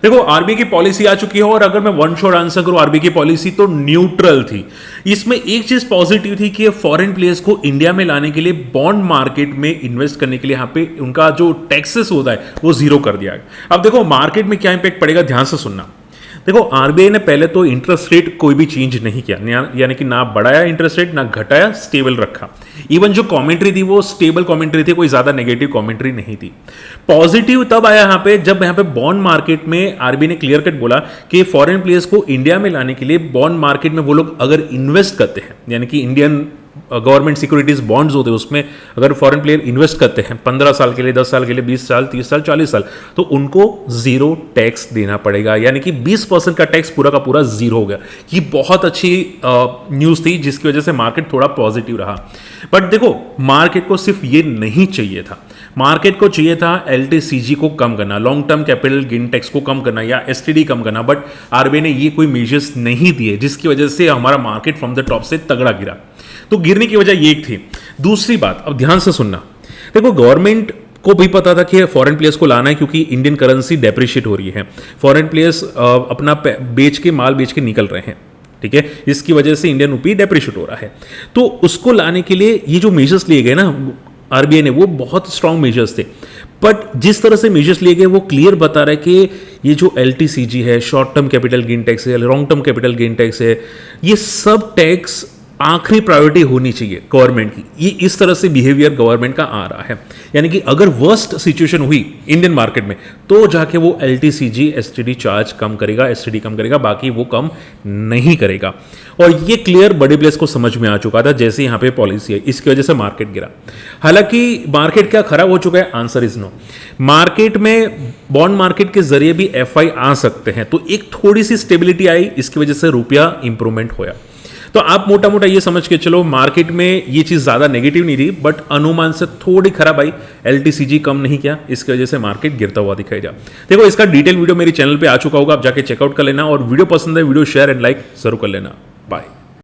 देखो आरबीआई की पॉलिसी आ चुकी है और अगर मैं वन शॉट आंसर करूं आरबीआई की पॉलिसी तो न्यूट्रल थी। इसमें एक चीज पॉजिटिव थी कि फॉरेन प्लेयर्स को इंडिया में लाने के लिए बॉन्ड मार्केट में इन्वेस्ट करने के लिए यहां पे उनका जो टैक्सेस होता है वो जीरो कर दिया है। अब देखो मार्केट में क्या इंपैक्ट पड़ेगा, ध्यान से सुनना। देखो आरबीआई ने पहले तो इंटरेस्ट रेट कोई भी चेंज नहीं किया, यानी कि ना बढ़ाया इंटरेस्ट रेट ना घटाया, स्टेबल रखा। इवन जो कमेंट्री थी वो स्टेबल कमेंट्री थी, कोई ज्यादा नेगेटिव कमेंट्री नहीं थी। पॉजिटिव तब आया यहां पे जब यहां पे बॉन्ड मार्केट में आरबीआई ने क्लियर कट बोला कि फॉरेन प्लेयर्स को इंडिया में लाने के लिए बॉन्ड मार्केट में वो लोग अगर इन्वेस्ट करते हैं, यानी कि इंडियन गवर्नमेंट सिक्योरिटीज बॉन्ड्स होते हैं उसमें अगर फॉरेन प्लेयर इन्वेस्ट करते हैं 15 साल के लिए, 10 साल के लिए, 20 साल, 30 साल, 40 साल, तो उनको जीरो टैक्स देना पड़ेगा, यानी कि 20% का टैक्स पूरा का पूरा जीरो हो गया। ये बहुत अच्छी न्यूज़ थी जिसकी वजह से मार्केट थोड़ा पॉजिटिव रहा। बट देखो मार्केट को सिर्फ ये नहीं चाहिए था, मार्केट को चाहिए था एलटीसीजी को कम करना, long term capital gain tax को कम करना या एसटीडी कम करना। बट आरबीआई ने ये कोई मेजर्स नहीं दिए जिसकी वजह से हमारा मार्केट फ्रॉम द टॉप से तगड़ा गिरा। तो गिरने की वजह ये एक थी। दूसरी बात, अब ध्यान से सुनना, देखो गवर्नमेंट को भी पता था कि फॉरेन प्लेयर्स को लाना है क्योंकि इंडियन करेंसी डेप्रिशिएट हो रही है, फॉरेन प्लेयर्स अपना माल बेच के निकल रहे हैं, ठीक है, इसकी वजह से इंडियन रुपी डेप्रिशिएट हो रहा है। तो उसको लाने के लिए ये जो मेजर्स लिए गए ना आरबीआई ने, वो बहुत स्ट्रांग मेजर्स थे। बट जिस तरह से मेजर्स लिए गए वो क्लियर बता रहा है कि ये जो एलटीसीजी है, short term capital gain tax है, long term capital gain tax है, ये सब टैक्स आखिरी प्रायोरिटी होनी चाहिए गवर्नमेंट की। ये इस तरह से बिहेवियर गवर्नमेंट का आ रहा है, यानी कि अगर वर्स्ट सिचुएशन हुई इंडियन मार्केट में तो जाके वो एलटीसीजी एसटीडी चार्ज कम करेगा, एसटीडी कम करेगा, बाकी वो कम नहीं करेगा। और ये क्लियर बड़े प्लेयर्स को समझ में आ चुका था जैसे यहाँ पे पॉलिसी है, इसकी वजह से मार्केट गिरा। हालांकि मार्केट क्या खराब हो चुका है? Answer is no. मार्केट में बॉन्ड मार्केट के जरिए भी एफआई आ सकते हैं, तो एक थोड़ी सी स्टेबिलिटी आई, इसकी वजह से रुपया इंप्रूवमेंट होया। तो आप मोटा मोटा ये समझ के चलो मार्केट में ये चीज ज्यादा नेगेटिव नहीं थी, बट अनुमान से थोड़ी खराब आई, एलटीसीजी कम नहीं किया, इसकी वजह से मार्केट गिरता हुआ दिखाई जा। देखो इसका डिटेल वीडियो मेरे चैनल पे आ चुका होगा, आप जाके चेकआउट कर लेना, और वीडियो पसंद है वीडियो शेयर एंड लाइक जरूर कर लेना। बाय।